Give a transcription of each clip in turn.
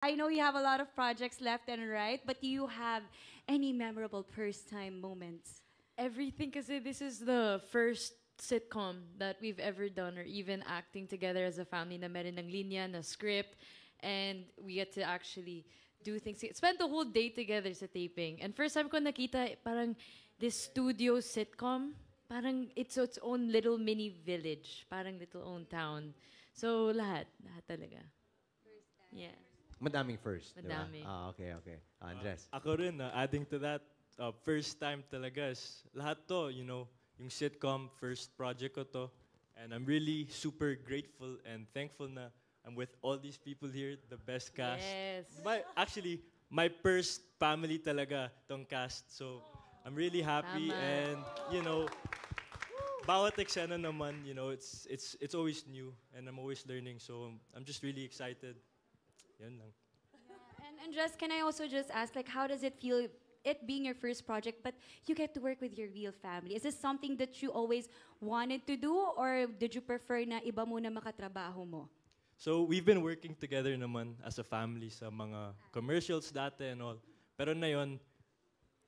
I know you have a lot of projects left and right, but do you have any memorable first time moments? Everything kasi this is the first sitcom that we've ever done or even acting together as a family na meron ng linya, na script, and we get to actually do things. Spend the whole day together sa taping. And first time ko nakita, parang this studio sitcom, parang it's its own little mini village, parang little own town. So lahat talaga. Yeah, Madaming first, di ba? madami. Okay, okay. Andres. Ako rin, adding to that, first time talaga is lahat to, yung sitcom, first project ko to. And I'm really super grateful and thankful na I'm with all these people here, the best cast. Yes. Actually, my first family talaga tong cast. So, I'm really happy Tama. and, bawat eksena naman, it's always new and I'm always learning. So, I'm just really excited. Yun lang. And just can I also just ask, like, how does it feel? It being your first project, but you get to work with your real family. Is this something that you always wanted to do, or did you prefer na iba muna makatrabaho mo? So, we've been working together naman as a family sa mga commercials dati and all. Pero na yun,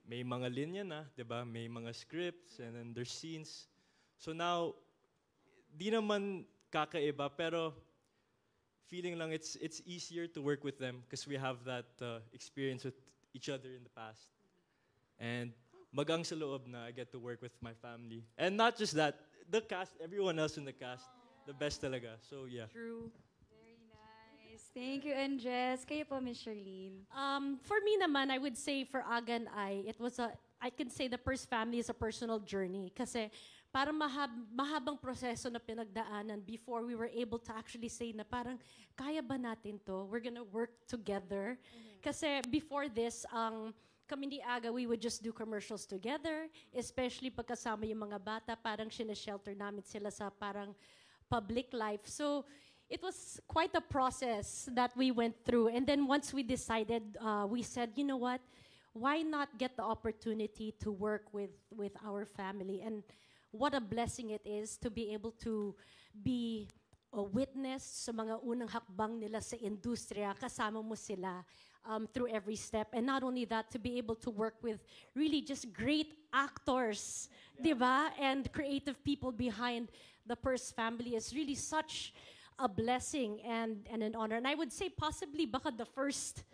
may mga linya na, di ba? May mga scripts and then there's scenes. So now, di naman kakaiba, pero feeling lang it's easier to work with them because we have that experience with each other in the past. And magang sa loob na I get to work with my family. And not just that, the cast, everyone else in the cast, the best talaga. So yeah. True. Very nice. Thank you, and Jess. Kayo po, Miss Charlene. For me naman, I would say for Aga and I can say the first family is a personal journey. Kasi parang mahabang proseso na pinagdaanan before we were able to actually say na parang, kaya ba natin to? We're gonna work together. Kasi before this, kami ni Aga, we would just do commercials together, especially pagkasama yung mga bata, parang sinashelter namin sila sa parang public life. So, it was quite a process that we went through. And then once we decided, we said, you know what? Why not get the opportunity to work with our family? And what a blessing it is to be able to be a witness sa mga unang hakbang nila sa industriya, kasama mo sila through every step. And not only that, to be able to work with really just great actors, di ba? And creative people behind the Purse family is really such a blessing and an honor. And I would say possibly baka the first,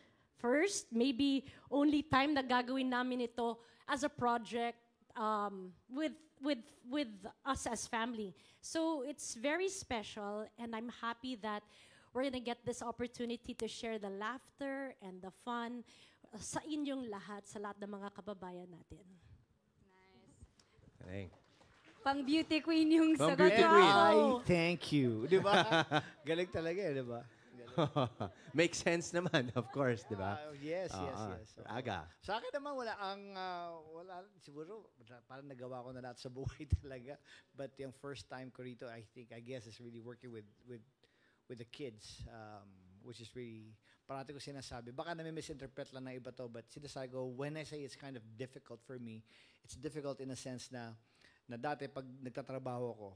maybe only time na gagawin namin ito as a project with us as family. So it's very special, and I'm happy that we're gonna get this opportunity to share the laughter and the fun sa inyong lahat, sa lahat ng mga kababayan natin. Galing. Pang beauty queen yung Pang sagot. beauty queen. Wow. Ay, thank you. Di ba? Galing talaga, di ba? Makes sense naman, of course, di ba? Yes, yes, Oo. yes. Oo. Aga. Sa akin naman, wala, siguro, parang nagawa ko na lahat sa buhay talaga. But yung first time ko rito, I guess, is really working with the kids, which is really, parati ko sinasabi, baka nami-misinterpret lang ng iba to, but sinasabi ko, when I say it's kind of difficult for me, it's difficult in a sense na dati pag nagtatrabaho ako,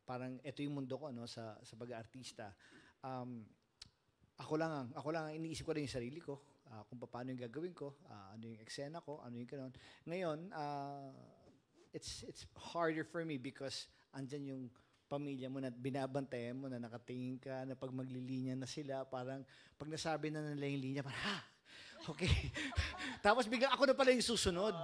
parang ito yung mundo ko, no, sa pag-aartista. Ako lang ang iniisip ko rin yung sarili ko, kung paano yung gagawin ko, ano yung eksena ko, ano yung gano'n. Ngayon, it's harder for me because andyan yung pamilya mo na binabantayan mo, na nakatingin ka, na pag maglilinya na sila, parang pag nasabi na nila yung linya, parang, okay. Tapos bigla ako na pala yung susunod.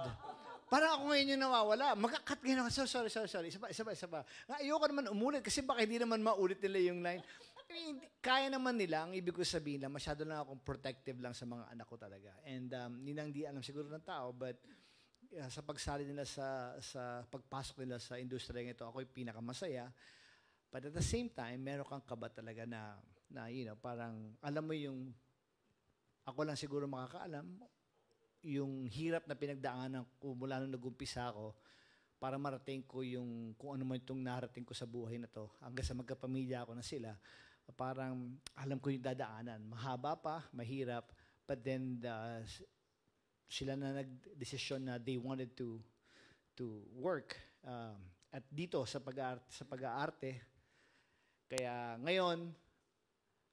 Parang ako ngayon yung nawawala. Magka-cut ngayon ako. Sorry. Isa pa. Ayoko naman umulit kasi baka hindi naman maulit nila yung line. I mean, kaya naman nila, ang ibig ko sabihin lang, masyado lang akong protective lang sa mga anak ko talaga. And ninang di alam siguro ng tao, but sa pagsali nila sa pagpasok nila sa industriya ito, ako yung pinakamasaya. But at the same time, meron kang kaba talaga na parang alam mo yung, ako lang siguro makakaalam, yung hirap na pinagdaanan ko mula nung nag-umpisa ako para marating ko yung kung ano man itong narating ko sa buhay na to. Hanggang sa magkapamilya ako na sila, parang alam ko yung dadaanan. Mahaba pa, mahirap, but then sila na nag-desisyon na they wanted to work at dito sa pag-aarte. Kaya ngayon,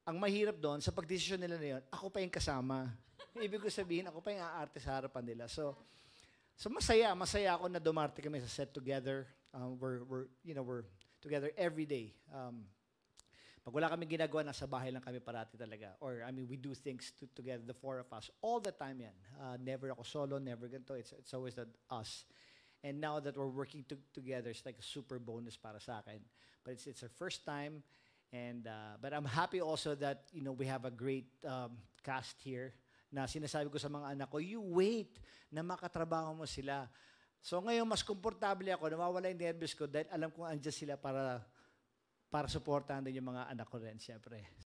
ang mahirap doon, sa pagdesisyon nila na yun, ako pa yung kasama. Ibig ko sabihin, ako pa yung aarte sa harapan nila. So masaya ako na dumarte kami sa set together. We're together every day. Pag wala kami ginagawa, nasa bahay lang kami parati talaga. Or, I mean, we do things together, the four of us, all the time yan. Never ako solo, never ganito. It's always us. And now that we're working together, it's like a super bonus para sa akin. But it's our first time. And, but I'm happy also that, we have a great cast here na sinasabi ko sa mga anak ko, you wait na makatrabaho mo sila. So ngayon, mas komportable ako, nawawala yung nervous ko dahil alam kong andyan sila para suportahan din yung mga anak ko rin, siyempre.